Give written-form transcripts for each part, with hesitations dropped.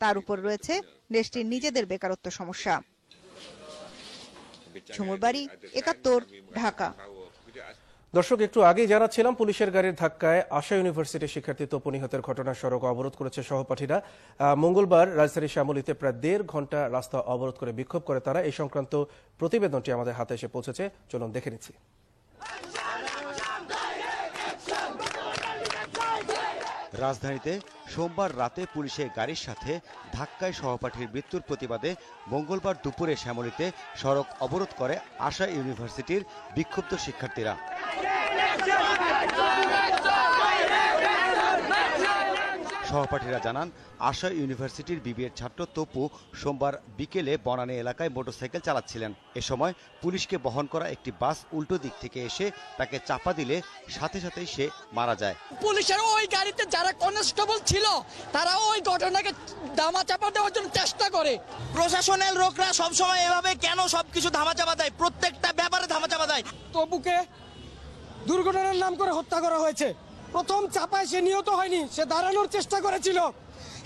তার উপর রয়েছে দেশটির নিজেদের বেকারত্ব সমস্যা। ঝুমুর বাড়ি, ৭১, ঢাকা। দর্শক, একটু আগেই জানাচ্ছিলাম পুলিশের গাড়ির ধাক্কায় আশা ইউনিভার্সিটির শিক্ষার্থী তপু নিহতের ঘটনার সড়ক অবরোধ করেছে সহপাঠীরা। মঙ্গলবার রাজধানীর শ্যামলীতে প্রায় ১.৫ ঘন্টা রাস্তা অবরোধ করে বিক্ষোভ করে তারা। এই সংক্রান্ত প্রতিবেদনটি আমাদের হাতে এসে পৌঁছেছে, চলুন দেখে নিচ্ছি। রাজধানীতে সোমবার রাতে পুলিশের গাড়ির সাথে ধাক্কায় সহপাঠীর মৃত্যুর প্রতিবাদে মঙ্গলবার দুপুরে শ্যামলীতে সড়ক অবরোধ করে আশা ইউনিভার্সিটির বিক্ষুব্ধ শিক্ষার্থীরা। সহপাঠীরা জানান, আশা ইউনিভার্সিটির বিবিএর ছাত্র তপু সোমবার বিকেলে বনানী এলাকায় মোটরসাইকেল চালাচ্ছিলেন। এ সময় পুলিশকে বহন করা একটি বাস উল্টো দিক থেকে এসে তাকে চাপা দিলে সাথে সাথেই সে মারা যায়। পুলিশের ওই গাড়িতে যারা কনস্টেবল ছিল তারা ওই ঘটনাকে ধামাচাপা দেওয়ার জন্য চেষ্টা করে। প্রশাসনের লোকরা সবসময় এভাবে কেন সবকিছু ধামাচাপা দেয়, প্রত্যেকটা ব্যাপারে ধামাচাপা দেয়। তপুকে দুর্ঘটনার নাম করে হত্যা করা হয়েছে। প্রথম চাপায় সে নিহত হয়নি, সে দাঁড়ানোর চেষ্টা করেছিল।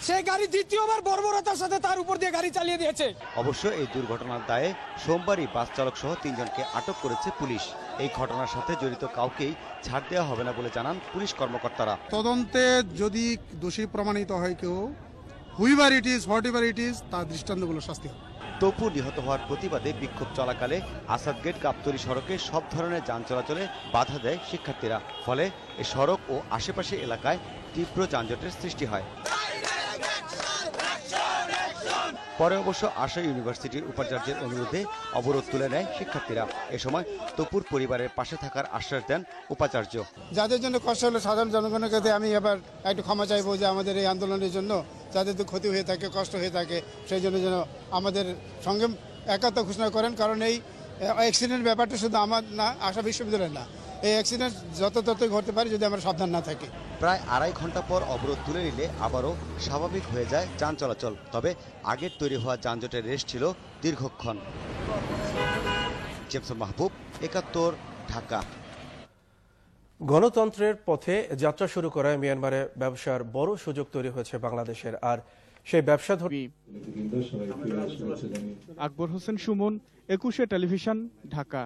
সে গাড়ি দ্বিতীয়বার বর্বরতার সাথে তার উপর দিয়ে গাড়ি চালিয়ে দিয়েছে। অবশ্য এই দুর্ঘটনার দায়ে সোমবারই বাস চালক সহ 3 জনকে আটক করেছে পুলিশ। এই ঘটনার সাথে জড়িত কাউকেই ছাড় দেওয়া হবে না বলে জানান পুলিশ কর্মকর্তারা। তদন্তে যদি দোষী প্রমাণিত হয় কেউ, whoever it is, whatever it is, তার দৃষ্টান্তমূলক শাস্তি হবে। তপু নিহত হওয়ার প্রতিবাদে বিক্ষোভ চলাকালে আসাদ গেট গাবতলী সড়কে সব ধরনের যান চলাচলে বাধা দেয় শিক্ষার্থীরা। ফলে এ সড়ক ও আশেপাশে এলাকায় তীব্র যানজটের সৃষ্টি হয়। পরে অবশ্য আশা ইউনিভার্সিটির উপাচার্যের অনুরোধে অবরোধ তুলে নেয় শিক্ষার্থীরা। এ সময় তপুর পরিবারের পাশে থাকার আশ্বাস দেন উপাচার্য। যাদের জন্য কষ্ট হলো সাধারণ জনগণের কাছে আমি এবার একটু ক্ষমা চাইবো যে আমাদের এই আন্দোলনের জন্য যাদের তো ক্ষতি হয়ে থাকে, কষ্ট হয়ে থাকে, সেই জন্য যেন আমাদের সঙ্গে একাত্ম ঘোষণা করেন। কারণ এই অ্যাক্সিডেন্ট ব্যাপারটা শুধু আমার না, আশা বিশ্ববিদ্যালয়ের না, এই অ্যাক্সিডেন্ট যত ঘটতে পারে যদি আমরা সাবধান না থাকি। প্রায় 2.5 ঘন্টা পর অবরোধ তুলে নিলে আবারও স্বাভাবিক হয়ে যায় যান চলাচল। তবে আগের তৈরি হওয়া যানজটের রেশ ছিল দীর্ঘক্ষণ। জেমসন মাহবুব, ৭১, ঢাকা। গণতন্ত্রের পথে যাত্রা শুরু করায় মিয়ানমারে ব্যবসার বড় সুযোগ তৈরি হয়েছে বাংলাদেশের। আর সেই ব্যবসা ধরে আকবর হোসেন সুমন, ২১ টেলিভিশন, ঢাকা।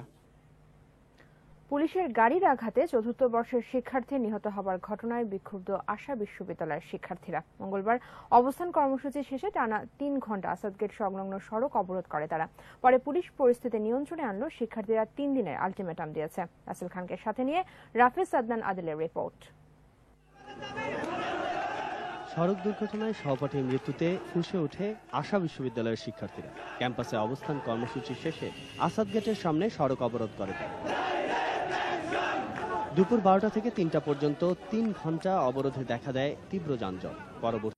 পুলিশের গাড়ির আঘাতে চতুর্থ বর্ষের শিক্ষার্থী নিহত হবার ঘটনায় বিক্ষুব্ধ আশা বিশ্ববিদ্যালয়ের শিক্ষার্থীরা। মঙ্গলবার অবস্থান কর্মসূচি শেষে টানা 3 ঘন্টা আসাদ গেট সংলগ্ন সড়ক অবরোধ করে তারা। পরে পুলিশ পরিস্থিতি নিয়ন্ত্রণে আনলো। শিক্ষার্থীরা 3 দিনের আলটিমেটাম দিয়েছে। রাসেল খানকে সাথে নিয়ে রাফিজ সাদনান আদিলের রিপোর্ট। সড়ক দুর্ঘটনায় সহপাঠীর মৃত্যুতে ফুঁসে ওঠে আশা বিশ্ববিদ্যালয়ের শিক্ষার্থীরা। ক্যাম্পাসে অবস্থান কর্মসূচি শেষে আসাদ গেটের সামনে সড়ক অবরোধ করে তারা। দুপুর 12টা থেকে 3টা পর্যন্ত 3 ঘন্টা অবরোধে দেখা দেয় তীব্র যানজট। পরবর্তী